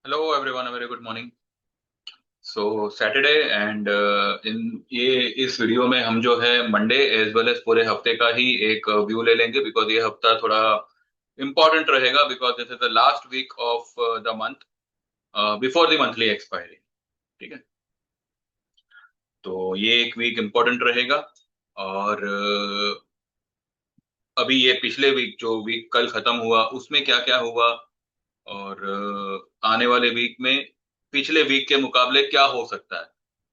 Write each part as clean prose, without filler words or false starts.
Hello everyone, very good morning. So Saturday and in ये इस video में हम जो है मंडे एज वेल एज पूरे हफ्ते का ही एक व्यू ले लेंगे, बिकॉज ये हफ्ता थोड़ा इम्पोर्टेंट रहेगा, because this is the last week of the month before the monthly expiry. ठीक है, तो ये एक वीक इम्पोर्टेंट रहेगा। और अभी ये पिछले वीक जो वीक कल खत्म हुआ उसमें क्या क्या हुआ, और आने वाले वीक में पिछले वीक के मुकाबले क्या हो सकता है,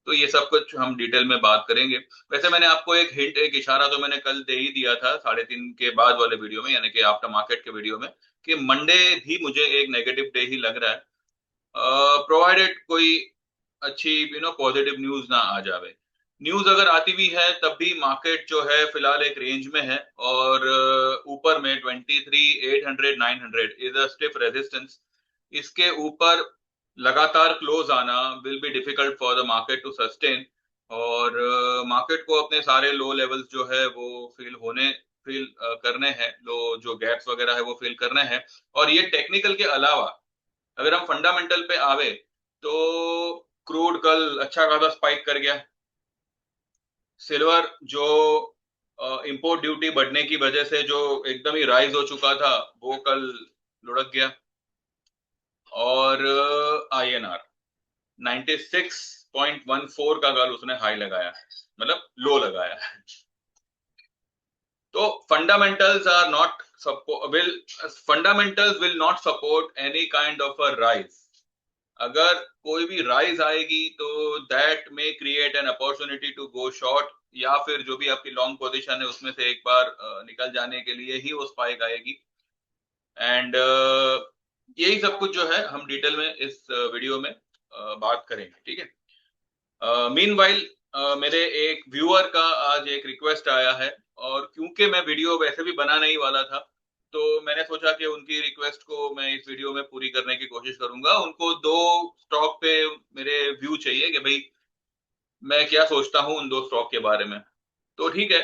तो ये सब कुछ हम डिटेल में बात करेंगे। वैसे मैंने आपको एक हिंट, एक इशारा तो मैंने कल दे ही दिया था 3:30 के बाद वाले वीडियो में, यानी कि आफ्टर मार्केट के वीडियो में, कि मंडे भी मुझे एक नेगेटिव डे ही लग रहा है, प्रोवाइडेड कोई अच्छी पॉजिटिव न्यूज ना आ जावे। न्यूज अगर आती भी है तब भी मार्केट जो है फिलहाल एक रेंज में है, और ऊपर में 23,800 900 इज अ स्टिफ रेजिस्टेंस। इसके ऊपर लगातार क्लोज आना will be difficult for the market to sustain, और मार्केट को अपने सारे लो लेवल्स जो है वो फील करने हैं, लो जो गैप्स वगैरह है वो फील करने हैं। और ये टेक्निकल के अलावा अगर हम फंडामेंटल पे आवे तो क्रूड कल अच्छा खासा स्पाइक कर गया। सिल्वर जो इंपोर्ट ड्यूटी बढ़ने की वजह से जो एकदम ही राइज हो चुका था, वो कल लुढ़क गया। और आईएनआर 96.14 का कल उसने हाई लगाया, मतलब लो लगाया। तो fundamentals are not will fundamentals will not support any kind of a rise. अगर कोई भी राइज आएगी तो दैट में create an opportunity to go short, या फिर जो भी आपकी लॉन्ग पोजीशन है उसमें से एक बार निकल जाने के लिए ही वो स्पाइक आएगी। एंड यही सब कुछ जो है हम डिटेल में इस वीडियो में बात करेंगे। ठीक है, मीनवाइल मेरे एक व्यूअर का आज एक रिक्वेस्ट आया है, और क्योंकि मैं वीडियो वैसे भी बना नहीं वाला था, तो मैंने सोचा कि उनकी रिक्वेस्ट को मैं इस वीडियो में पूरी करने की कोशिश करूंगा। उनको दो स्टॉक पे मेरे व्यू चाहिए कि भाई मैं क्या सोचता हूँ उन दो स्टॉक के बारे में। तो ठीक है,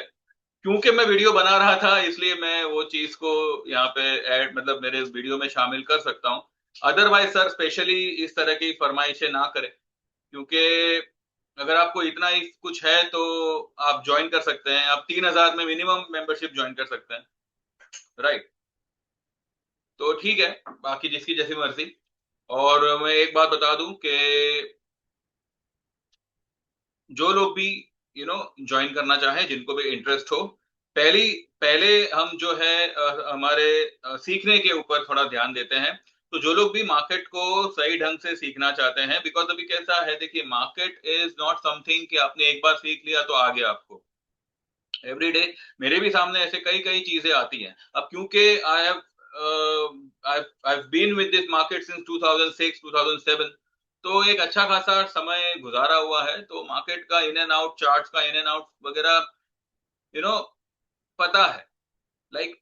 क्योंकि मैं वीडियो बना रहा था इसलिए मैं वो चीज को यहाँ पे ऐड, मतलब मेरे वीडियो में शामिल कर सकता हूँ। अदरवाइज सर स्पेशली इस तरह की फरमाइशें ना करें, क्योंकि अगर आपको इतना ही कुछ है तो आप ज्वाइन कर सकते हैं, आप 3,000 में मिनिमम मेंबरशिप ज्वाइन कर सकते हैं। राइट, तो ठीक है, बाकी जिसकी जैसी मर्जी। और मैं एक बात बता दूं कि जो लोग भी ज्वाइन करना चाहें, जिनको भी इंटरेस्ट हो, पहली पहले हम जो है हमारे सीखने के ऊपर थोड़ा ध्यान देते हैं। तो जो लोग भी मार्केट को सही ढंग से सीखना चाहते हैं, बिकॉज अभी कैसा है, देखिए मार्केट इज नॉट समथिंग कि आपने एक बार सीख लिया तो आ गया आपको एवरी डे। मेरे भी सामने ऐसे कई कई चीजें आती हैं। अब क्योंकि I have been with this market since 2006 2007, तो एक अच्छा खासा समय गुजारा हुआ है, तो मार्केट का इन एंड आउट, चार्ट्स का इन एंड आउट वगैरह यू नो पता है। लाइक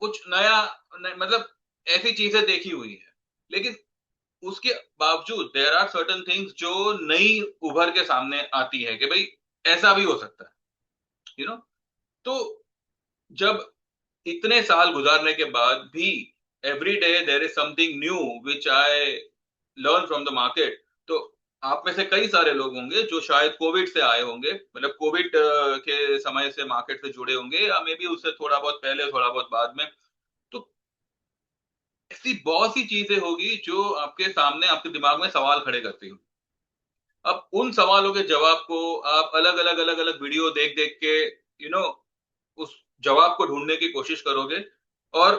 कुछ नया मतलब ऐसी चीजें देखी हुई है, लेकिन उसके बावजूद देयर आर सर्टन थिंग्स जो नई उभर के सामने आती है कि भाई ऐसा भी हो सकता है। तो जब इतने साल गुजारने के बाद भी every day there is something new which I learn from the market. तो आप में से कई सारे लोग होंगे जो शायद कोविड से आए होंगे, मतलब कोविड के समय से मार्केट से जुड़े होंगे, या मे बी उससे थोड़ा बहुत पहले थोड़ा बहुत बाद में। तो ऐसी बहुत सी चीजें होगी जो आपके सामने आपके दिमाग में सवाल खड़े करती हो। अब उन सवालों के जवाब को आप अलग अलग अलग अलग वीडियो देख देख के उस जवाब को ढूंढने की कोशिश करोगे, और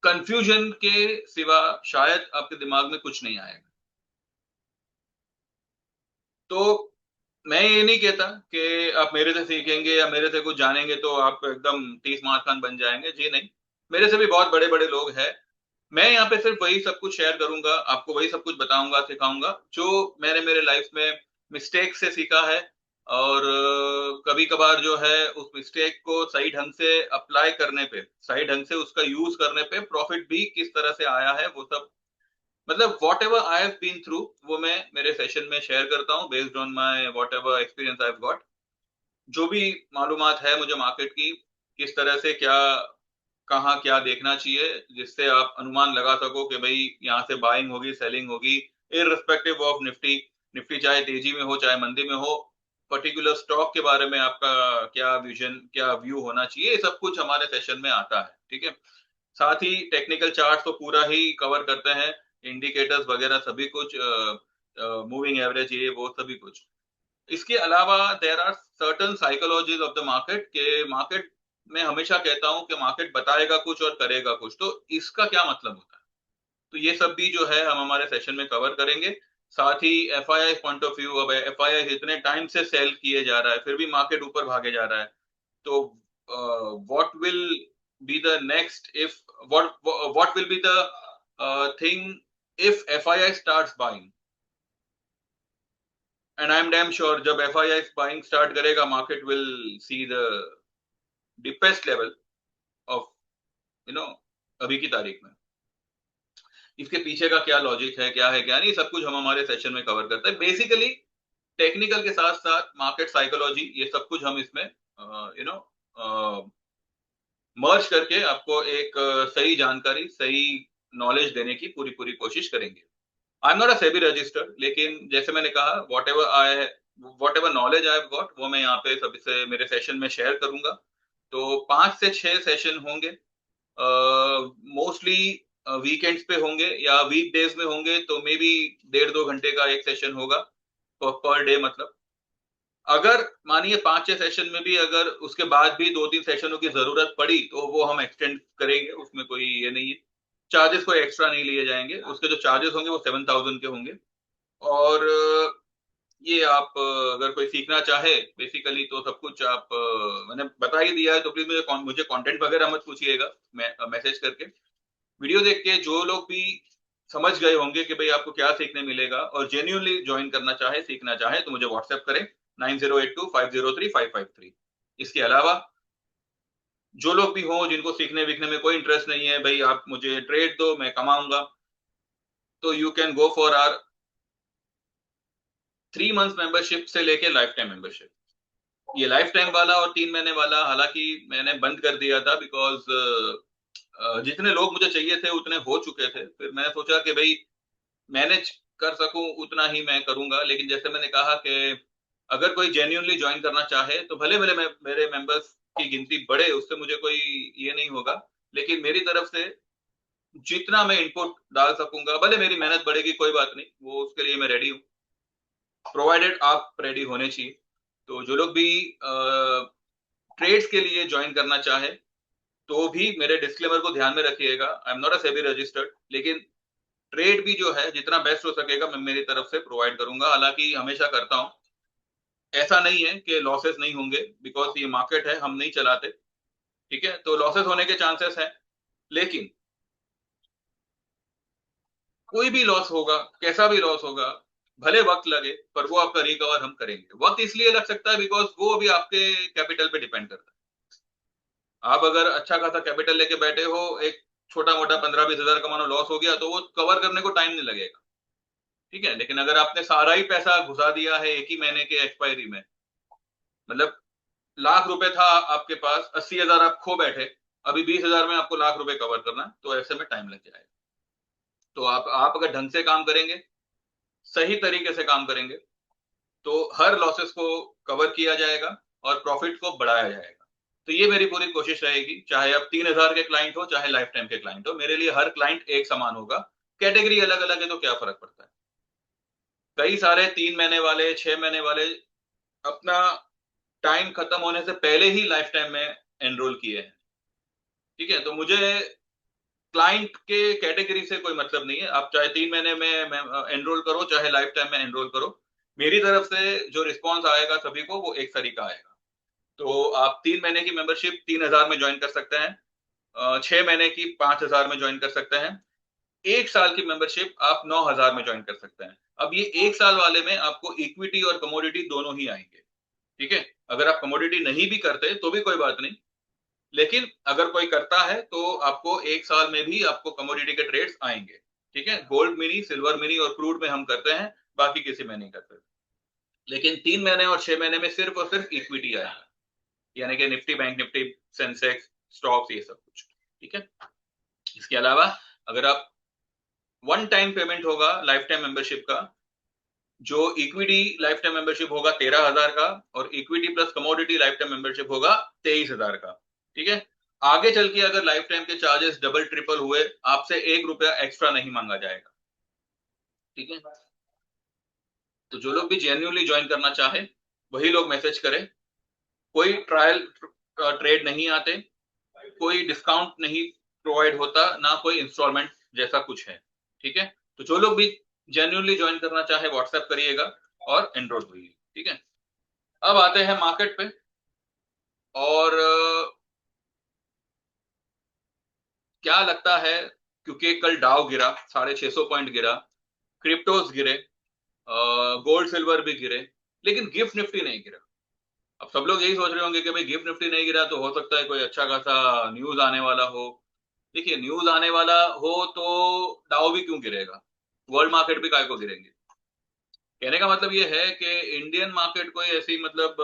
कंफ्यूजन के सिवा शायद आपके दिमाग में कुछ नहीं आएगा। तो मैं ये नहीं कहता कि आप मेरे से सीखेंगे या मेरे से कुछ जानेंगे तो आप एकदम 30 मार खान बन जाएंगे, जी नहीं। मेरे से भी बहुत बड़े बड़े लोग हैं। मैं यहाँ पे सिर्फ वही सब कुछ शेयर करूंगा, आपको वही सब कुछ बताऊंगा, सिखाऊंगा जो मैंने मेरे लाइफ में मिस्टेक से सीखा है। और कभी कभार जो है उस मिस्टेक को सही ढंग से अप्लाई करने पे, सही ढंग से उसका यूज करने पे प्रॉफिट भी किस तरह से आया है, वो सब मतलब whatever I have been through, वो मैं मेरे सेशन में शेयर करता हूँ based on my whatever experience I have got. जो भी मालूमात है मुझे मार्केट की, किस तरह से क्या कहाँ क्या देखना चाहिए जिससे आप अनुमान लगा सको कि भाई यहाँ से बाइंग होगी, सेलिंग होगी, इररिस्पेक्टिव ऑफ निफ्टी। निफ्टी चाहे तेजी में हो चाहे मंदी में हो, पर्टिकुलर स्टॉक के बारे में आपका क्या विजन, क्या व्यू होना चाहिए, ये सब कुछ हमारे सेशन में आता है। ठीक है, साथ ही टेक्निकल चार्ट तो पूरा ही कवर करते हैं, इंडिकेटर्स वगैरह सभी कुछ, मूविंग एवरेज, ये वो सभी कुछ। इसके अलावा there are certain psychologies of the market के मार्केट में हमेशा कहता हूं कि मार्केट बताएगा कुछ और करेगा कुछ, तो इसका क्या मतलब होता है, तो ये सब भी जो है हम हमारे सेशन में कवर करेंगे। साथ ही एफआईआई पॉइंट ऑफ व्यू, अब एफआईआई इतने टाइम से सेल किए जा रहा है फिर भी मार्केट ऊपर भागे जा रहा है, तो what will be the next if what will be the thing if FII starts buying, and I am damn sure जब एफआईआई बाइंग स्टार्ट करेगा market will see the deepest level of अभी की तारीख में। इसके पीछे का क्या लॉजिक है, क्या है क्या नहीं, सब कुछ हम हमारे सेशन में कवर करते हैं। बेसिकली टेक्निकल के साथ साथ मार्केट साइकोलॉजी, ये सब कुछ हम इसमें मर्ज करके आपको एक सही जानकारी, सही नॉलेज देने की पूरी पूरी कोशिश करेंगे। I am not a SEBI registered, लेकिन जैसे मैंने कहा what ever knowledge I have got वो मैं यहाँ पे सबसे मेरे सेशन में शेयर करूंगा। तो 5 से 6 सेशन होंगे, मोस्टली वीकेंड्स पे होंगे या वीक डेज में होंगे, तो मे बी 1.5-2 घंटे का एक सेशन होगा पर डे। मतलब अगर मानिए 5-6 सेशन में भी अगर उसके बाद भी 2-3 सेशनों की जरूरत पड़ी तो वो हम एक्सटेंड करेंगे, उसमें कोई ये नहीं है। चार्जेस कोई एक्स्ट्रा नहीं लिए जाएंगे, उसके जो चार्जेस होंगे वो 7,000 के होंगे। और ये आप अगर कोई सीखना चाहे बेसिकली तो सब कुछ आप मैंने बता ही दिया है, तो प्लीज मुझे कंटेंट वगैरह मत पूछिएगा, मैसेज करके। वीडियो देख के जो लोग भी समझ गए होंगे कि भाई आपको क्या सीखने मिलेगा और जेन्युइनली ज्वाइन करना चाहे, सीखना चाहे, तो मुझे व्हाट्सएप करें 9082503553। इसके अलावा जो लोग भी हों जिनको सीखने विखने में कोई इंटरेस्ट नहीं है, भाई आप मुझे ट्रेड दो मैं कमाऊंगा, तो you can go for or 3 month membership से लेके लाइफ टाइम मेंबरशिप। ये लाइफ टाइम वाला और 3 महीने वाला हालांकि मैंने बंद कर दिया था, बिकॉज जितने लोग मुझे चाहिए थे उतने हो चुके थे, फिर मैंने सोचा कि भाई मैनेज कर सकूं उतना ही मैं करूंगा। लेकिन जैसे मैंने कहा कि अगर कोई जेन्युइनली ज्वाइन करना चाहे तो भले भले मेरे मेंबर्स की गिनती बढ़े, उससे मुझे कोई ये नहीं होगा, लेकिन मेरी तरफ से जितना मैं इनपुट डाल सकूंगा, भले मेरी मेहनत बढ़ेगी कोई बात नहीं, वो उसके लिए मैं रेडी हूँ, प्रोवाइडेड आप रेडी होने चाहिए। तो जो लोग भी ट्रेड्स के लिए ज्वाइन करना चाहे तो भी मेरे डिस्क्लेमर को ध्यान में रखिएगा, I am not a SEBI registered, लेकिन ट्रेड भी जो है जितना बेस्ट हो सकेगा मैं मेरी तरफ से प्रोवाइड करूंगा, हालांकि हमेशा करता हूं। ऐसा नहीं है कि लॉसेस नहीं होंगे, बिकॉज ये मार्केट है, हम नहीं चलाते। ठीक है, तो लॉसेस होने के चांसेस हैं, लेकिन कोई भी लॉस होगा, कैसा भी लॉस होगा, भले वक्त लगे पर वो आपका रिकवर हम करेंगे। वक्त इसलिए लग सकता है बिकॉज वो अभी आपके कैपिटल पे डिपेंड करता है। आप अगर अच्छा खासा कैपिटल लेके बैठे हो, एक छोटा मोटा 15-20 हजार का मानो लॉस हो गया तो वो कवर करने को टाइम नहीं लगेगा। ठीक है, लेकिन अगर आपने सारा ही पैसा घुसा दिया है एक ही महीने के एक्सपायरी में, मतलब लाख रुपए था आपके पास, 80,000 आप खो बैठे, अभी 20,000 में आपको लाख रुपए कवर करना है, तो ऐसे में टाइम लग जाएगा। तो आप अगर ढंग से काम करेंगे, सही तरीके से काम करेंगे, तो हर लॉसेस को कवर किया जाएगा और प्रॉफिट को बढ़ाया जाएगा। तो ये मेरी पूरी कोशिश रहेगी, चाहे आप 3,000 के क्लाइंट हो चाहे लाइफ टाइम के क्लाइंट हो, मेरे लिए हर क्लाइंट एक समान होगा। कैटेगरी अलग अलग है तो क्या फर्क पड़ता है, कई सारे 3 महीने वाले, 6 महीने वाले अपना टाइम खत्म होने से पहले ही लाइफ टाइम में एनरोल किए हैं। ठीक है, तो मुझे क्लाइंट के कैटेगरी से कोई मतलब नहीं है, आप चाहे 3 महीने में एनरोल करो चाहे लाइफ टाइम में एनरोल करो, मेरी तरफ से जो रिस्पॉन्स आएगा सभी को वो एक तरीका आएगा। तो आप 3 महीने की मेंबरशिप 3,000 में ज्वाइन कर सकते हैं, 6 महीने की 5,000 में ज्वाइन कर सकते हैं, 1 साल की मेंबरशिप आप 9,000 में ज्वाइन कर सकते हैं। अब ये 1 साल वाले में आपको इक्विटी और कमोडिटी दोनों ही आएंगे। ठीक है, अगर आप कमोडिटी नहीं भी करते तो भी कोई बात नहीं, लेकिन अगर कोई करता है तो आपको 1 साल में भी आपको कमोडिटी के ट्रेड्स आएंगे। ठीक है, गोल्ड मिनी, सिल्वर मिनी और क्रूड में हम करते हैं, बाकी किसी में नहीं करते। लेकिन 3 महीने और 6 महीने में सिर्फ और सिर्फ इक्विटी आएगा, यानी कि Nifty, bank Nifty, Sensex, stocks, ये सब कुछ। ठीक है। इसके अलावा अगर आप वन टाइम पेमेंट होगा लाइफ टाइम मेंबरशिप का, जो इक्विटी लाइफ टाइम मेंबरशिप होगा 13,000 का, और equity plus commodity life time membership होगा 23,000 का। ठीक है। आगे चल के अगर लाइफ टाइम के चार्जेस डबल ट्रिपल हुए, आपसे 1 रुपया एक्स्ट्रा नहीं मांगा जाएगा। ठीक है। तो जो लोग भी जेन्युइनली ज्वाइन करना चाहे वही लोग मैसेज करें। कोई ट्रायल ट्रेड नहीं आते, कोई डिस्काउंट नहीं प्रोवाइड होता, ना कोई इंस्टॉलमेंट जैसा कुछ है। ठीक है। तो जो लोग भी जेन्युइनली ज्वाइन करना चाहे व्हाट्सएप करिएगा और एनरोल होइए। ठीक है। अब आते हैं मार्केट पे। और क्या लगता है, क्योंकि कल डाउ गिरा, 650 पॉइंट गिरा, क्रिप्टोस गिरे, गोल्ड सिल्वर भी गिरे, लेकिन गिफ्ट निफ्टी नहीं गिरा। अब सब लोग यही सोच रहे होंगे कि भाई गिफ्ट निफ्टी नहीं गिरा तो हो सकता है कोई अच्छा खासा न्यूज आने वाला हो। देखिए, न्यूज आने वाला हो तो डाउ भी क्यों गिरेगा, वर्ल्ड मार्केट भी काय को गिरेंगे। कहने का मतलब ये है कि इंडियन मार्केट कोई ऐसी मतलब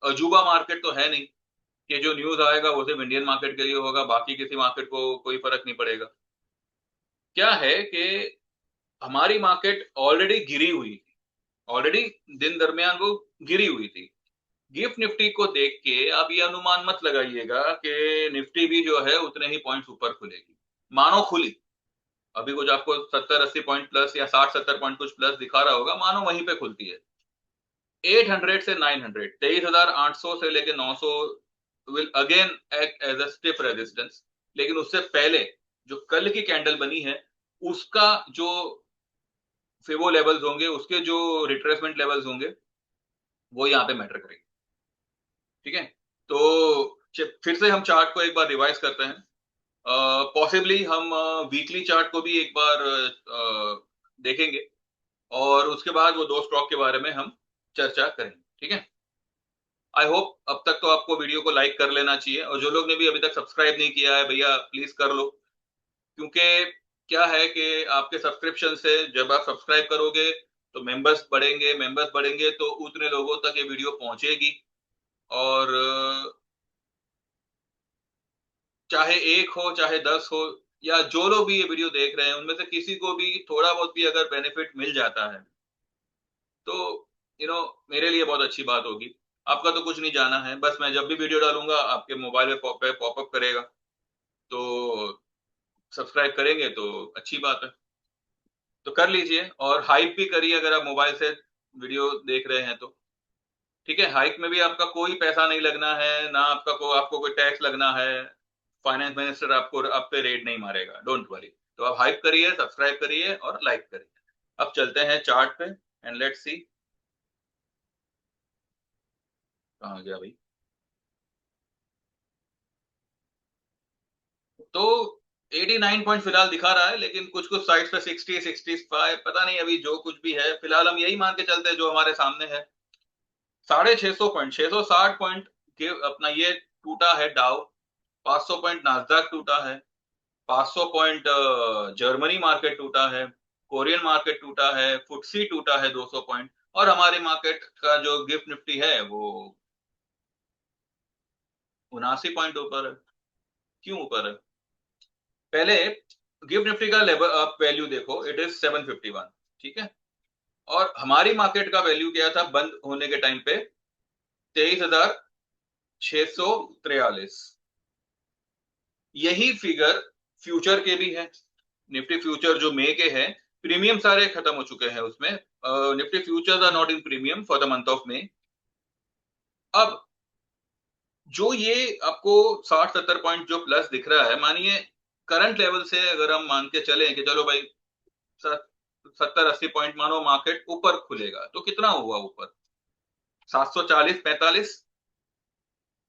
अजूबा मार्केट तो है नहीं कि जो न्यूज आएगा वो सिर्फ इंडियन मार्केट के लिए होगा, बाकी किसी मार्केट को कोई फर्क नहीं पड़ेगा। क्या है कि हमारी मार्केट ऑलरेडी गिरी हुई थी, ऑलरेडी दिन दरमियान वो गिरी हुई थी। गिफ्ट निफ्टी को देख के आप ये अनुमान मत लगाइएगा कि निफ्टी भी जो है उतने ही पॉइंट्स ऊपर खुलेगी। मानो खुली, अभी कुछ आपको 70-80 पॉइंट प्लस या 60-70 पॉइंट कुछ प्लस दिखा रहा होगा, मानो वहीं पे खुलती है। 800 से 900, 23,800 से लेके 900 will again act as a stiff resistance. लेकिन उससे पहले जो कल की कैंडल बनी है, उसका जो फिवो लेवल्स होंगे, उसके जो रिट्रेसमेंट लेवल्स होंगे, वो यहाँ पे मैटर करेंगे। ठीक है। तो फिर से हम चार्ट को एक बार रिवाइज करते हैं। पॉसिबली हम वीकली चार्ट को भी एक बार देखेंगे, और उसके बाद वो दो स्टॉक के बारे में हम चर्चा करेंगे। ठीक है। आई होप अब तक तो आपको वीडियो को लाइक कर लेना चाहिए, और जो लोग ने भी अभी तक सब्सक्राइब नहीं किया है भैया प्लीज कर लो। क्योंकि क्या है कि आपके सब्सक्रिप्शन से जब आप सब्सक्राइब करोगे तो मेंबर्स बढ़ेंगे, मेंबर्स बढ़ेंगे तो उतने लोगों तक ये वीडियो पहुंचेगी। और चाहे एक हो चाहे 10 हो, या जो लोग भी ये वीडियो देख रहे हैं उनमें से किसी को भी थोड़ा बहुत भी अगर बेनिफिट मिल जाता है तो यू नो मेरे लिए बहुत अच्छी बात होगी। आपका तो कुछ नहीं जाना है, बस मैं जब भी वीडियो डालूंगा आपके मोबाइल पे पॉपअप करेगा, तो सब्सक्राइब करेंगे तो अच्छी बात है। तो कर लीजिए, और हाइप भी करिए अगर आप मोबाइल से वीडियो देख रहे हैं तो। ठीक है। हाइक में भी आपका कोई पैसा नहीं लगना है, ना आपको कोई टैक्स लगना है। फाइनेंस मिनिस्टर आपको आप पे रेड नहीं मारेगा, डोंट वरी। तो आप हाइप करिए, सब्सक्राइब करिए और लाइक करिए। अब चलते हैं चार्ट पे एंड लेट्स सी। कहाँ गया भाई। तो 89 पॉइंट फिलहाल दिखा रहा है, लेकिन कुछ कुछ साइड्स पे 60 65 पता नहीं, अभी जो कुछ भी है फिलहाल हम यही मान के चलते हैं जो हमारे सामने है। 650 पॉइंट, 660 पॉइंट के अपना ये टूटा है डाउ। 500 पॉइंट नास्डैक टूटा है। 500 पॉइंट जर्मनी मार्केट टूटा है। कोरियन मार्केट टूटा है। फुटसी टूटा है 200 पॉइंट। और हमारे मार्केट का जो गिफ्ट निफ्टी है वो 79 पॉइंट ऊपर है। क्यों ऊपर है? पहले गिफ्ट निफ्टी का लेवल आप वैल्यू देखो, इट इज 751। ठीक है। और हमारी मार्केट का वैल्यू क्या था बंद होने के टाइम पे? 23,643। यही फिगर फ्यूचर के भी है। निफ्टी फ्यूचर जो मई के हैं, प्रीमियम सारे खत्म हो चुके हैं उसमें। Nifty futures are not in premium for the month of May. अब जो ये आपको 60-70 पॉइंट जो प्लस दिख रहा है, मानिए करंट लेवल से अगर हम मान के चले कि चलो भाई 70-80 पॉइंट मानो मार्केट ऊपर खुलेगा, तो कितना हुआ ऊपर? 740-45।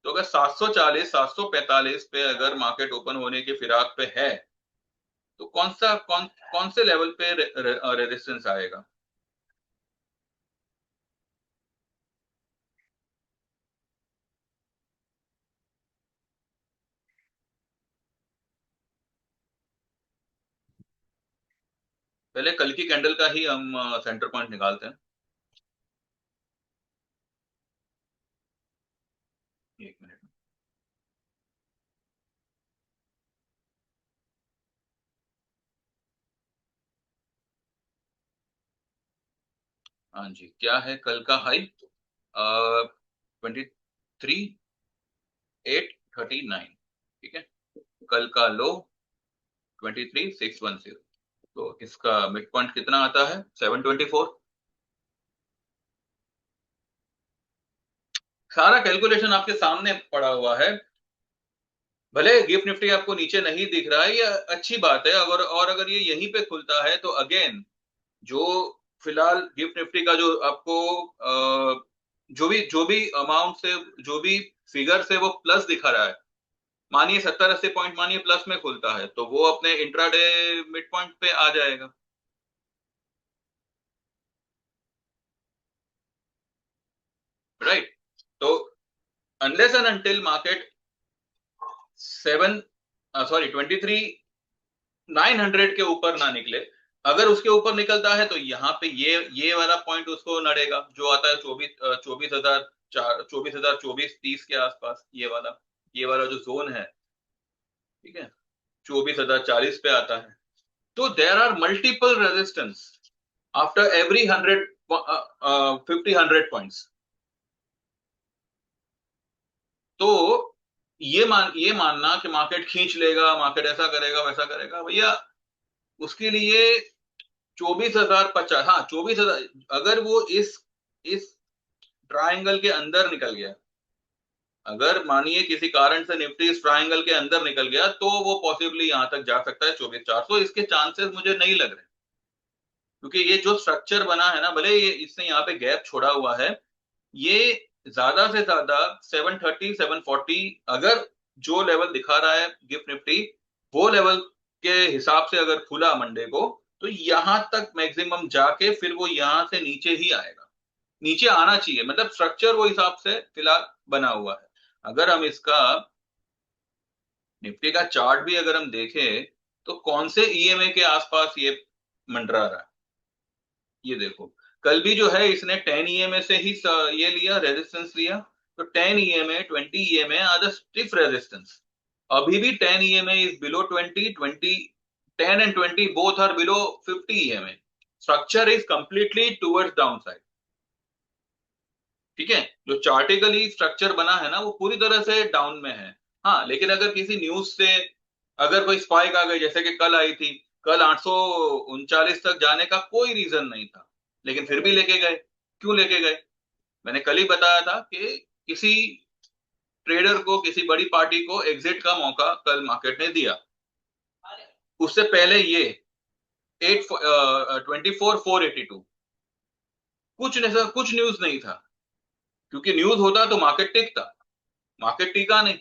तो अगर 740-745 पे अगर मार्केट ओपन होने की फिराक पे है, तो कौन से लेवल पे रेजिस्टेंस आएगा? पहले कल की कैंडल का ही हम सेंटर पॉइंट निकालते हैं। एक मिनट। हाँ जी, क्या है कल का हाई? 23,839, ठीक है। कल का लो 23,610, तो इसका मिड पॉइंट कितना आता है? 724। सारा कैलकुलेशन आपके सामने पड़ा हुआ है। भले गिफ्ट निफ्टी आपको नीचे नहीं दिख रहा है, ये अच्छी बात है। अगर और अगर ये यहीं पे खुलता है तो अगेन जो फिलहाल गिफ्ट निफ्टी का जो आपको जो भी अमाउंट से, जो भी फिगर से वो प्लस दिखा रहा है, मानिए 70-80 पॉइंट मानिए प्लस में खुलता है, तो वो अपने इंट्राडे मिड पॉइंट पे आ जाएगा। राइट। तो अनलेस एंड अनटिल मार्केट 23,900 के ऊपर ना निकले, अगर उसके ऊपर निकलता है तो यहाँ पे ये वाला पॉइंट उसको नड़ेगा, जो आता है 24,030 के आसपास। ये वाला जो जोन है, ठीक है, 24,040 पे आता है। तो there are multiple resistance after every 50 तो ये मानना कि मार्केट खींच लेगा, मार्केट ऐसा करेगा वैसा करेगा, भैया उसके लिए 24,050, हाँ 24,000, अगर वो इस ट्रायंगल के अंदर निकल गया, अगर मानिए किसी कारण से निफ्टी इस ट्रायंगल के अंदर निकल गया, तो वो पॉसिबली यहां तक जा सकता है 24,400। इसके चांसेस मुझे नहीं लग रहे, क्योंकि ये जो स्ट्रक्चर बना है ना, भले ये इसने यहाँ पे गैप छोड़ा हुआ है, ये ज्यादा से ज्यादा 730 740, अगर जो लेवल दिखा रहा है गिफ्ट निफ्टी, वो लेवल के हिसाब से अगर खुला मंडे को, तो यहां तक मैक्सिमम जाके फिर वो यहां से नीचे ही आएगा, नीचे आना चाहिए। मतलब स्ट्रक्चर वो हिसाब से फिलहाल बना हुआ है। अगर हम इसका निफ्टी का चार्ट भी अगर हम देखें, तो कौन से ईएमए के आसपास ये मंडरा रहा है, ये देखो। कल भी जो है इसने 10 ईएमए से ही ये लिया, रेजिस्टेंस लिया। तो 10 EMA 20 EMA are the stiff resistance. अभी भी 10 EMA is below 20 10 and 20 both are below 50 EMA. Structure is completely towards down side, ठीक है। जो चार्टिकली स्ट्रक्चर बना है ना, वो पूरी तरह से डाउन में है। हाँ, लेकिन अगर किसी न्यूज से अगर कोई स्पाइक आ गई, जैसे कि कल आई थी, कल 839 तक जाने का कोई रीजन नहीं था, लेकिन फिर भी लेके गए। क्यों लेके गए? मैंने कल ही बताया था कि किसी ट्रेडर को, किसी बड़ी पार्टी को एग्जिट का मौका कल मार्केट ने दिया। उससे पहले ये 24,482, कुछ न्यूज नहीं था, क्योंकि न्यूज होता तो मार्केट टिकता। मार्केट टिका नहीं।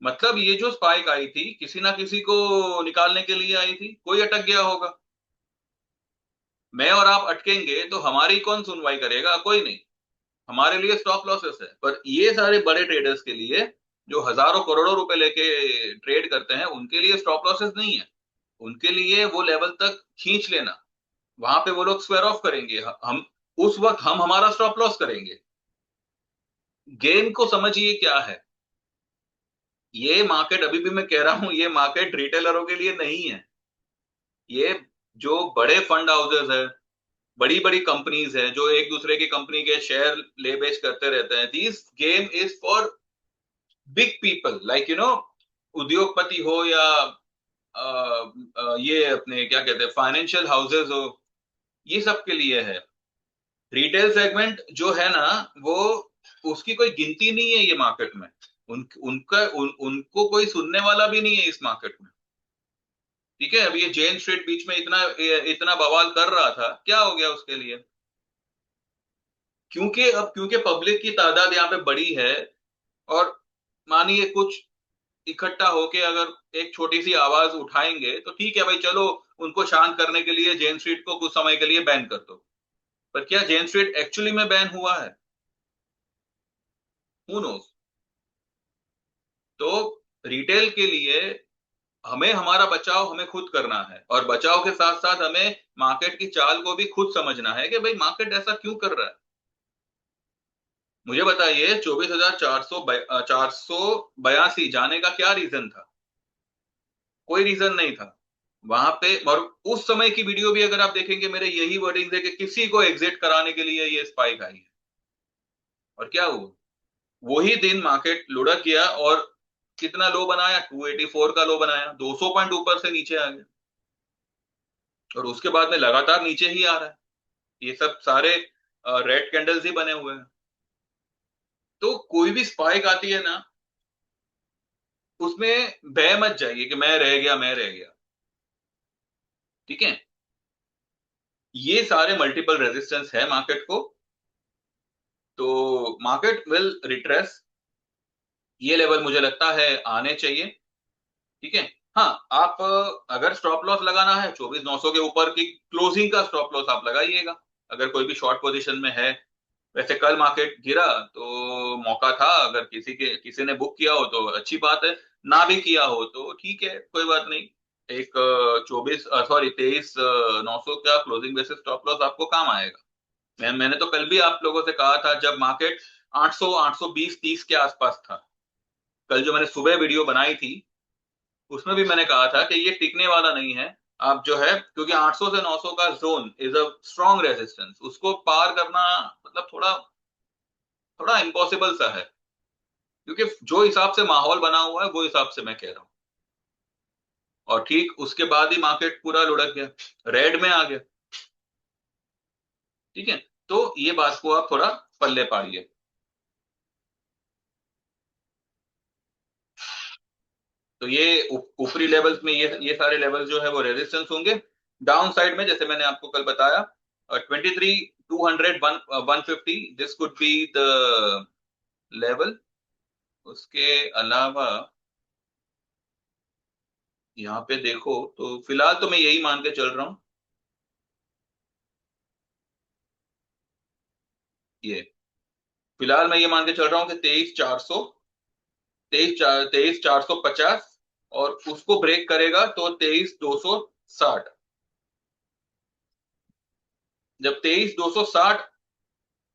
मतलब ये जो स्पाइक आई थी, किसी ना किसी को निकालने के लिए आई थी, कोई अटक गया होगा। मैं और आप अटकेंगे तो हमारी कौन सुनवाई करेगा? कोई नहीं। हमारे लिए स्टॉप लॉसेस है, पर ये सारे बड़े ट्रेडर्स के लिए, जो हजारों करोड़ों रुपए लेके ट्रेड करते हैं, उनके लिए स्टॉप लॉसेस नहीं है। उनके लिए वो लेवल तक खींच लेना, वहां पे वो लोग स्क्वायर ऑफ करेंगे, हम उस वक्त हम हमारा स्टॉप लॉस करेंगे। गेम को समझिए क्या है। ये मार्केट, अभी भी मैं कह रहा हूं, ये मार्केट रिटेलरों के लिए नहीं है। ये जो बड़े फंड हाउसेस है, बड़ी बड़ी कंपनीज है, जो एक दूसरे की कंपनी के शेयर ले बेच करते रहते हैं, this game is for big people, like उद्योगपति हो या ये अपने क्या कहते हैं फाइनेंशियल हाउसेस हो, ये सब के लिए है। रिटेल सेगमेंट जो है ना, वो उसकी कोई गिनती नहीं है ये मार्केट में। उनको कोई सुनने वाला भी नहीं है इस मार्केट में, ठीक है। अब ये जेन स्ट्रीट बीच में इतना इतना बवाल कर रहा था, क्या हो गया उसके लिए? क्योंकि पब्लिक की तादाद यहाँ पे बड़ी है, और मानिए कुछ इकट्ठा होके अगर एक छोटी सी आवाज उठाएंगे, तो ठीक है भाई, चलो उनको शांत करने के लिए जेन स्ट्रीट को कुछ समय के लिए बैन कर दो। पर क्या जेन स्ट्रीट एक्चुअली में बैन हुआ है? Who knows. तो रिटेल के लिए हमें हमारा बचाव हमें खुद करना है, और बचाव के साथ साथ हमें मार्केट की चाल को भी खुद समझना है कि भाई मार्केट ऐसा क्यों कर रहा है। मुझे बताइए, 24,482 जाने का क्या रीजन था? कोई रीजन नहीं था। वहां पे, और उस समय की वीडियो भी अगर आप देखेंगे, मेरे यही वर्डिंग है कि किसी को एग्जिट कराने के लिए ये स्पाइक आई है। और क्या हुआ, वही दिन मार्केट लुढ़क गया और कितना लो बनाया, 284 का लो बनाया, 200 पॉइंट ऊपर से नीचे आ गया, और उसके बाद में लगातार नीचे ही आ रहा है। ये सब सारे रेड कैंडल्स ही बने हुए हैं। तो कोई भी स्पाइक आती है ना, उसमें बह मत जाइए कि मैं रह गया, मैं रह गया। ठीक है, ये सारे मल्टीपल रेजिस्टेंस है मार्केट को, तो मार्केट विल रिट्रेस। ये लेवल मुझे लगता है आने चाहिए। ठीक है। हाँ, आप अगर स्टॉप लॉस लगाना है 24,900 के ऊपर की क्लोजिंग का स्टॉप लॉस आप लगाइएगा, अगर कोई भी शॉर्ट पोजीशन में है। वैसे कल मार्केट गिरा तो मौका था, अगर किसी ने बुक किया हो तो अच्छी बात है, ना भी किया हो तो ठीक है, कोई बात नहीं। एक 23,900 का क्लोजिंग बेसिस स्टॉप लॉस आपको काम आएगा। मैंने तो कल भी आप लोगों से कहा था, जब मार्केट 800, 820, 30 के आसपास था, कल जो मैंने सुबह वीडियो बनाई थी, उसमें भी मैंने कहा था कि ये टिकने वाला नहीं है। आप जो है, क्योंकि 800 से 900 का zone is a strong resistance, उसको पार करना मतलब थोड़ा थोड़ा इम्पॉसिबल सा है, क्योंकि जो हिसाब से माहौल बना हुआ है वो हिसाब से मैं कह रहा हूँ। और ठीक उसके बाद ही मार्केट पूरा लुढ़क गया, रेड में आ गया। ठीक है, तो ये बात को आप थोड़ा पल्ले पाड़िए। तो ये ऊपरी लेवल्स में ये सारे लेवल्स जो है वो रेजिस्टेंस होंगे। डाउन साइड में जैसे मैंने आपको कल बताया, 23,200, 150, this could be the level. उसके अलावा यहाँ पे देखो तो फिलहाल तो मैं यही मान के चल रहा हूँ, ये फिलहाल मैं ये मान के चल रहा हूँ कि 23,400, 23,450, और उसको ब्रेक करेगा तो 23,260। जब 23,260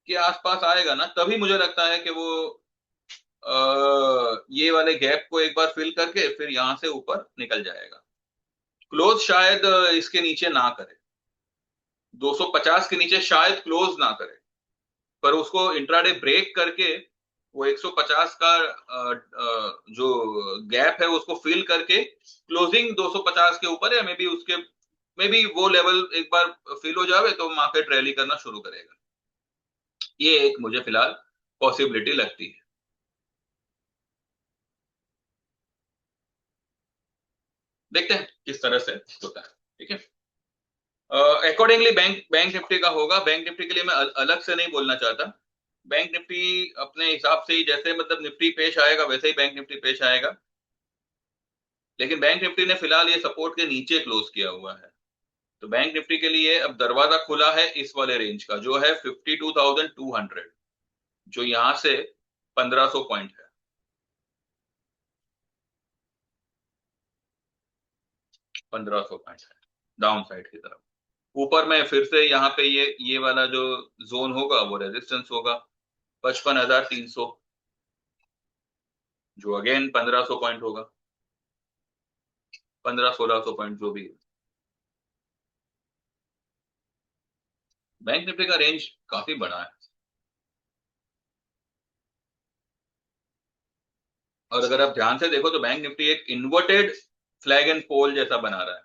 के आसपास आएगा ना, तभी मुझे लगता है कि वो ये वाले गैप को एक बार फिल करके फिर यहां से ऊपर निकल जाएगा। क्लोज शायद इसके नीचे ना करे, 250 के नीचे शायद क्लोज ना करे, पर उसको इंट्राडे ब्रेक करके वो 150 का जो गैप है उसको फिल करके क्लोजिंग 250 के ऊपर, या मे बी उसके, मे बी वो लेवल एक बार फिल हो जावे तो मार्केट रैली करना शुरू करेगा। ये एक मुझे फिलहाल पॉसिबिलिटी लगती है। देखते हैं किस तरह से होता है। ठीक है, अकॉर्डिंगली बैंक बैंक निफ्टी का होगा। बैंक निफ्टी के लिए मैं अलग से नहीं बोलना चाहता। बैंक निफ्टी अपने हिसाब से ही, जैसे मतलब निफ्टी पेश आएगा वैसे ही बैंक निफ्टी पेश आएगा। लेकिन बैंक निफ्टी ने फिलहाल ये सपोर्ट के नीचे क्लोज किया हुआ है, तो बैंक निफ्टी के लिए अब दरवाजा खुला है इस वाले रेंज का, जो है 52,200, जो यहां से 1,500 पॉइंट है। 1,500 पॉइंट है डाउन साइड की तरफ। ऊपर में फिर से यहाँ पे ये वाला जो जोन होगा वो रेजिस्टेंस होगा, 55,300, जो अगेन 1,500 पॉइंट होगा, 1500-1600 पॉइंट जो भी है। बैंक निफ्टी का रेंज काफी बड़ा है, और अगर आप ध्यान से देखो तो बैंक निफ्टी एक इन्वर्टेड फ्लैग एंड पोल जैसा बना रहा है।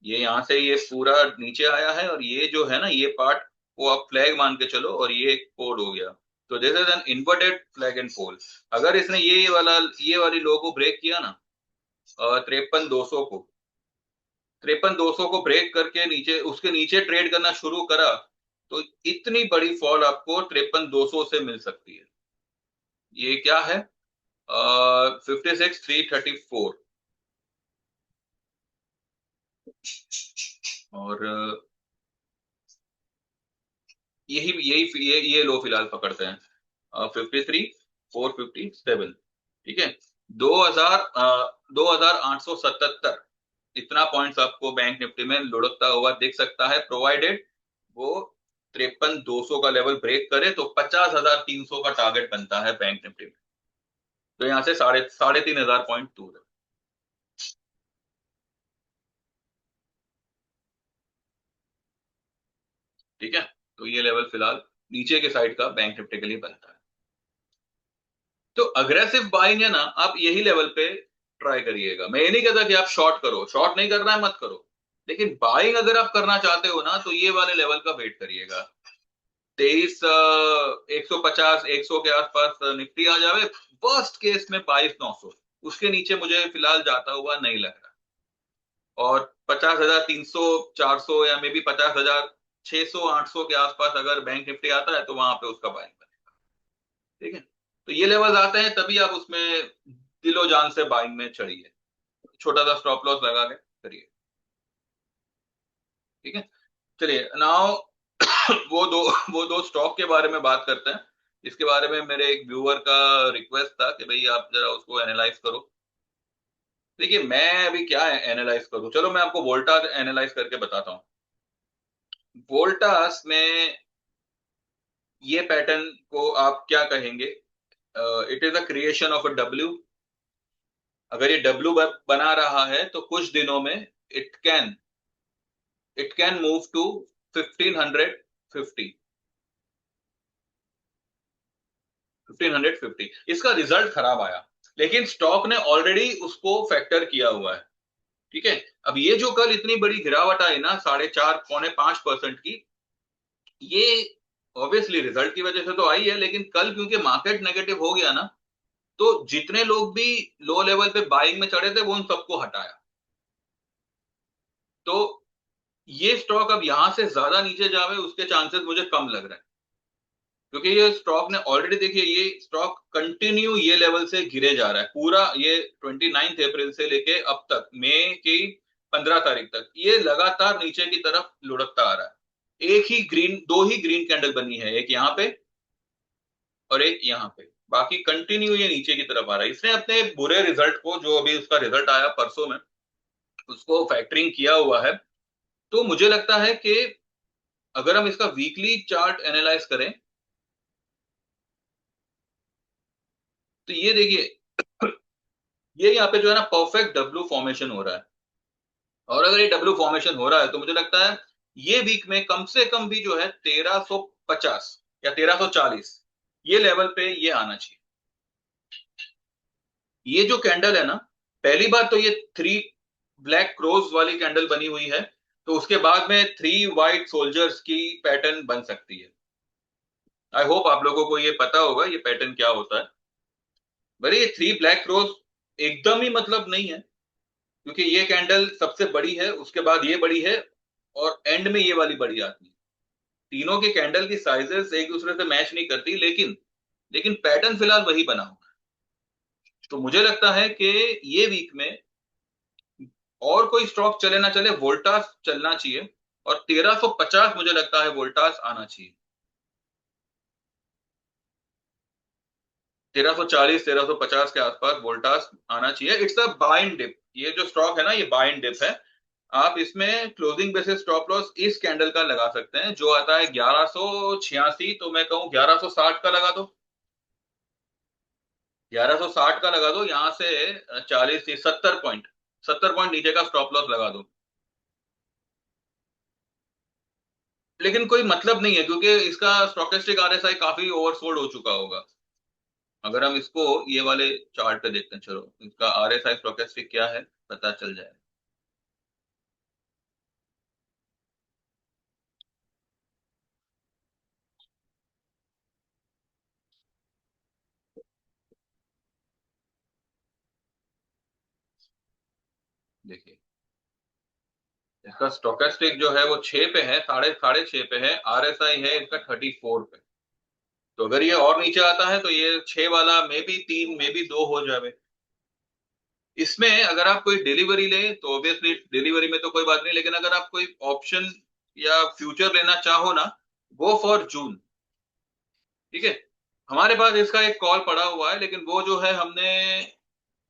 ये यहाँ से ये पूरा नीचे आया है, और ये जो है ना, ये पार्ट को आप फ्लैग मान के चलो, और ये एक पोल हो गया। तो this is an inverted flag and pole. अगर इसने ये वाली लो को ब्रेक किया ना, 53,200 को, 53,200 को ब्रेक करके नीचे, उसके नीचे ट्रेड करना शुरू करा, तो इतनी बड़ी फॉल आपको 53,200 से मिल सकती है। ये क्या है, 56,334। और यही यही ये लो फिलहाल पकड़ते हैं, 53,457। ठीक है, 2,877, इतना पॉइंट्स आपको बैंक निफ्टी में लुढ़कता हुआ दिख सकता है, प्रोवाइडेड वो 53,200 का लेवल ब्रेक करे, तो 50,300 का टारगेट बनता है बैंक निफ्टी में। तो यहाँ से साढ़े साढ़े 3,000 पॉइंट दूर है। ठीक है, तो ये लेवल फिलहाल नीचे के साइड का बैंक निफ्टी के लिए बनता है। तो अग्रेसिव बाइंग है ना, आप यही लेवल पे ट्राई करिएगा। मैं ये नहीं कहता कि आप शॉर्ट करो, शॉर्ट नहीं करना है मत करो, लेकिन बाइंग अगर आप करना चाहते हो ना तो ये वाले लेवल का वेट करिएगा। 23 150 100 के आसपास निफ्टी आ जावे, वर्स्ट केस में 22 900, उसके नीचे मुझे फिलहाल जाता हुआ नहीं लग रहा। और 50,300 400 या मे बी 50,600 800 के आसपास अगर बैंक निफ्टी आता है तो वहां पे उसका बाइंग बनेगा। ठीक है, तो ये लेवल्स आते हैं तभी आप उसमें दिलो जान से बाइंग में चढ़िए, छोटा सा स्टॉप लॉस लगा के करिए। ठीक है, चलिए नाउ वो दो स्टॉक के बारे में बात करते हैं। इसके बारे में मेरे एक व्यूअर का रिक्वेस्ट था कि भाई आप जरा उसको एनालाइज करो। देखिए मैं अभी क्या एनालाइज करूं, चलो मैं आपको वोल्टास एनालाइज करके बताता हूँ। वोल्टास में ये पैटर्न को आप क्या कहेंगे? It is a creation of a W. अगर ये डब्ल्यू बना रहा है तो कुछ दिनों में इट कैन मूव टू 1550, 1550। इसका रिजल्ट खराब आया, लेकिन स्टॉक ने ऑलरेडी उसको फैक्टर किया हुआ है। ठीक है, अब ये जो कल इतनी बड़ी गिरावट आई ना 4.5 पौने 5% की, ये ऑब्वियसली रिजल्ट की वजह से तो आई है, लेकिन कल क्योंकि मार्केट नेगेटिव हो गया ना, तो जितने लोग भी लो लेवल पे बाइंग में चढ़े थे वो उन सबको हटाया। तो ये स्टॉक अब यहां से ज्यादा नीचे जावे उसके चांसेस मुझे कम लग रहे हैं, क्योंकि ये स्टॉक ने ऑलरेडी, देखिए ये स्टॉक कंटिन्यू ये लेवल से गिरे जा रहा है पूरा, ये 29 अप्रैल से लेके अब तक मई की 15 तारीख तक ये लगातार नीचे की तरफ लुढ़कता आ रहा है। दो ही ग्रीन कैंडल बनी है, एक यहाँ पे और एक यहाँ पे, बाकी कंटिन्यू ये नीचे की तरफ आ रहा है। इसने अपने बुरे रिजल्ट को, जो अभी उसका रिजल्ट आया परसों में, उसको फैक्टरिंग किया हुआ है। तो मुझे लगता है कि अगर हम इसका वीकली चार्ट एनालाइज करें तो ये देखिए ये यहाँ पे जो है ना परफेक्ट डब्ल्यू फॉर्मेशन हो रहा है। और अगर ये डब्ल्यू फॉर्मेशन हो रहा है तो मुझे लगता है ये वीक में कम से कम भी जो है 1350 या 1340 ये लेवल पे ये आना चाहिए। ये जो कैंडल है ना, पहली बात तो ये 3 ब्लैक क्रोज वाली कैंडल बनी हुई है, तो उसके बाद में 3 वाइट सोल्जर्स की पैटर्न बन सकती है। आई होप आप लोगों को ये पता होगा ये पैटर्न क्या होता है। भले ये 3 ब्लैक क्रोज एकदम ही मतलब नहीं है, क्योंकि ये कैंडल सबसे बड़ी है, उसके बाद ये बड़ी है, और एंड में ये वाली बड़ी आती है। तीनों के कैंडल की साइजेस एक दूसरे से मैच नहीं करती, लेकिन पैटर्न फिलहाल वही बना हुआ है। तो मुझे लगता है कि ये वीक में और कोई स्टॉक चले ना चले, वोल्टास चलना चाहिए, और 1350 मुझे लगता है वोल्टास आना चाहिए। 1340 1350 के आसपास वोल्टास आना चाहिए। It's a buy and dip, ये जो स्टॉक है ना ये बाय एंड डिप है। आप इसमें क्लोजिंग बेसिस स्टॉप लॉस इस कैंडल का लगा सकते हैं जो आता है 1186, तो मैं कहूं 1160 का लगा दो, 1160 का लगा दो, यहां से 40 70 पॉइंट, 70 पॉइंट नीचे का स्टॉप लॉस लगा दो। लेकिन कोई मतलब नहीं है, क्योंकि इसका स्टोकेस्टिक आरएसआई काफी ओवरसोल्ड हो चुका होगा। अगर हम इसको ये वाले चार्ट पे देखते हैं, चलो इसका आरएसआई स्टोकेस्टिक क्या है पता चल जाए। देखिए इसका स्टोकेस्टिक जो है वो 6 पे है, साढ़े साढ़े 6 पे है, आरएसआई है इसका 34 पे। तो अगर ये और नीचे आता है तो ये 6 वाला मे बी 3 मे बी 2 हो जाए। इसमें अगर आप कोई डिलीवरी ले तो ऑब्वियसली डिलीवरी में तो कोई बात नहीं, लेकिन अगर आप कोई ऑप्शन या फ्यूचर लेना चाहो ना, गो फॉर जून। ठीक है, हमारे पास इसका एक कॉल पड़ा हुआ है, लेकिन वो जो है हमने,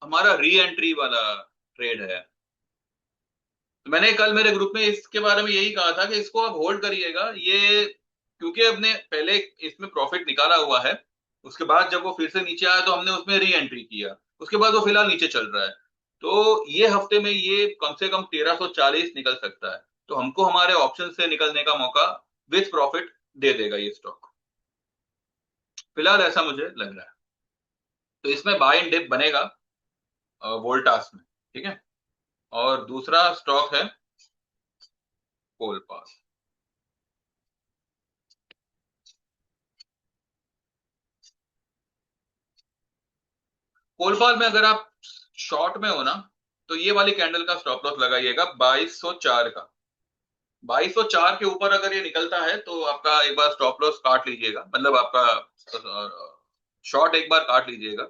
हमारा री एंट्री वाला ट्रेड है। तो मैंने कल मेरे ग्रुप में इसके बारे में यही कहा था कि इसको आप होल्ड करिएगा, ये क्योंकि हमने पहले इसमें प्रॉफिट निकाला हुआ है, उसके बाद जब वो फिर से नीचे आया तो हमने उसमें री एंट्री किया, उसके बाद वो फिलहाल नीचे चल रहा है। तो ये हफ्ते में ये कम से कम 1340 निकल सकता है, तो हमको हमारे ऑप्शन से निकलने का मौका विथ प्रॉफिट दे देगा ये स्टॉक, फिलहाल ऐसा मुझे लग रहा है। तो इसमें बाय एंड डिप बनेगा वोल्टास में, ठीक है। और दूसरा स्टॉक है कोलपास। कोलपाल में अगर आप शॉर्ट में हो ना, तो ये वाली कैंडल का स्टॉप लॉस लगाइएगा 2204 का। 2204 के ऊपर अगर ये निकलता है तो आपका एक बार स्टॉप लॉस काट लीजिएगा, मतलब आपका शॉर्ट एक बार काट लीजिएगा।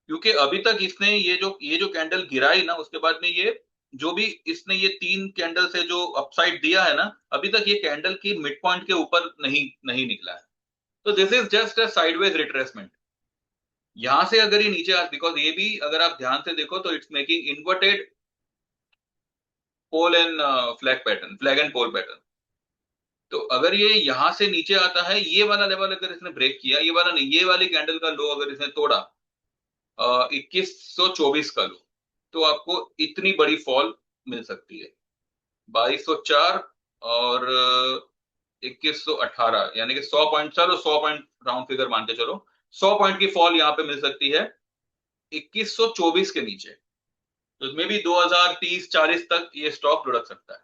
क्योंकि अभी तक इसने ये जो कैंडल गिराई ना, उसके बाद में ये जो भी इसने ये 3 कैंडल से जो अपसाइड दिया है ना, अभी तक ये कैंडल की मिड पॉइंट के ऊपर नहीं नहीं निकला है। तो this is just a sideways retracement. यहां से अगर ये नीचे बिकॉज ये भी अगर आप ध्यान से देखो तो it's making inverted pole and flag and pole pattern. तो अगर ये यहां से नीचे आता है, ये वाला लेवल अगर इसने ब्रेक किया, ये वाला नहीं, ये वाली कैंडल का लो अगर इसने तोड़ा 2124 का लो, तो आपको इतनी बड़ी फॉल मिल सकती है। 2204 और 2118, यानी कि 100 पॉइंट, चलो 100 पॉइंट राउंड फिगर मान के चलो, 100 पॉइंट की फॉल यहाँ पे मिल सकती है 2124 के नीचे। तो इसमें भी 2030-40 तक ये स्टॉक लुढ़क सकता है,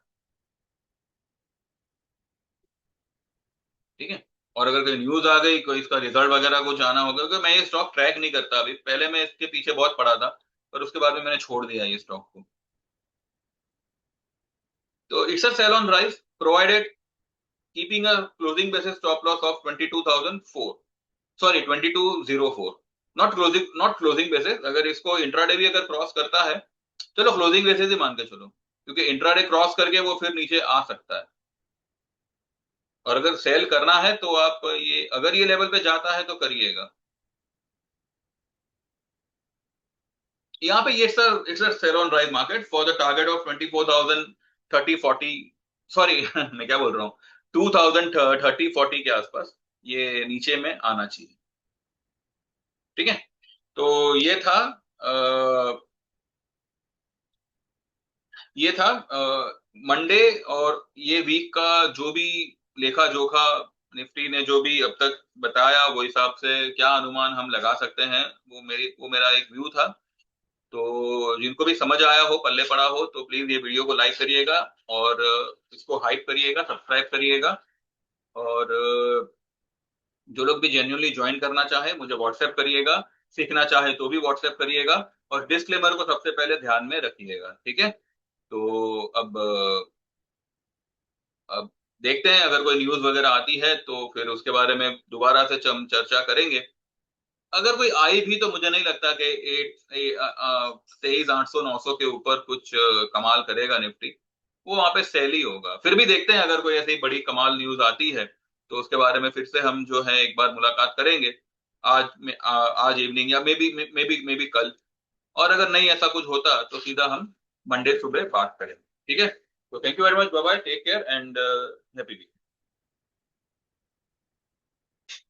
ठीक है। और अगर कोई न्यूज आ गई, कोई इसका रिजल्ट वगैरह कुछ आना होगा, क्योंकि मैं ये स्टॉक ट्रैक नहीं करता अभी, पहले मैं इसके पीछे बहुत पड़ा था, पर उसके बाद में मैंने छोड़ दिया ये स्टॉक को। तो it's a sell on rise provided keeping a closing basis stop loss of 22,004, sorry 2204, not closing basis. अगर इसको इंट्राडे भी अगर क्रॉस करता है, चलो क्लोजिंग बेसिस ही मान के चलो, क्योंकि इंट्राडे क्रॉस करके वो फिर नीचे आ सकता है। और अगर सेल करना है तो आप ये अगर ये लेवल पे जाता है तो करिएगा। यहाँ पे ये it's a sell on rise market for the target of 24,000 30 40, sorry मैं क्या बोल रहा हूँ, 2030-40 के आसपास ये नीचे में आना चाहिए, ठीक है। तो ये था मंडे और ये वीक का जो भी लेखा जोखा निफ्टी ने जो भी अब तक बताया, वो हिसाब से क्या अनुमान हम लगा सकते हैं, वो मेरा एक व्यू था। तो जिनको भी समझ आया हो, पल्ले पड़ा हो, तो प्लीज ये वीडियो को लाइक करिएगा और इसको हाइप करिएगा, सब्सक्राइब करिएगा। और जो लोग भी जेन्युइनली ज्वाइन करना चाहे मुझे व्हाट्सएप करिएगा, सीखना चाहे तो भी व्हाट्सएप करिएगा, और डिस्क्लेमर को सबसे पहले ध्यान में रखिएगा, ठीक है। तो अब देखते हैं, अगर कोई न्यूज वगैरह आती है तो फिर उसके बारे में दोबारा से हम चर्चा करेंगे। अगर कोई आई भी तो मुझे नहीं लगता कि 23,800-900 के ऊपर कुछ कमाल करेगा निफ्टी, वो वहां पे सेल ही होगा। फिर भी देखते हैं, अगर कोई ऐसी बड़ी कमाल न्यूज आती है तो उसके बारे में फिर से हम जो है एक बार मुलाकात करेंगे, आज इवनिंग या मे बी कल। और अगर नहीं ऐसा कुछ होता तो सीधा हम मंडे सुबह बात करेंगे, ठीक है। तो thank you very much, bye bye, take care and happy week.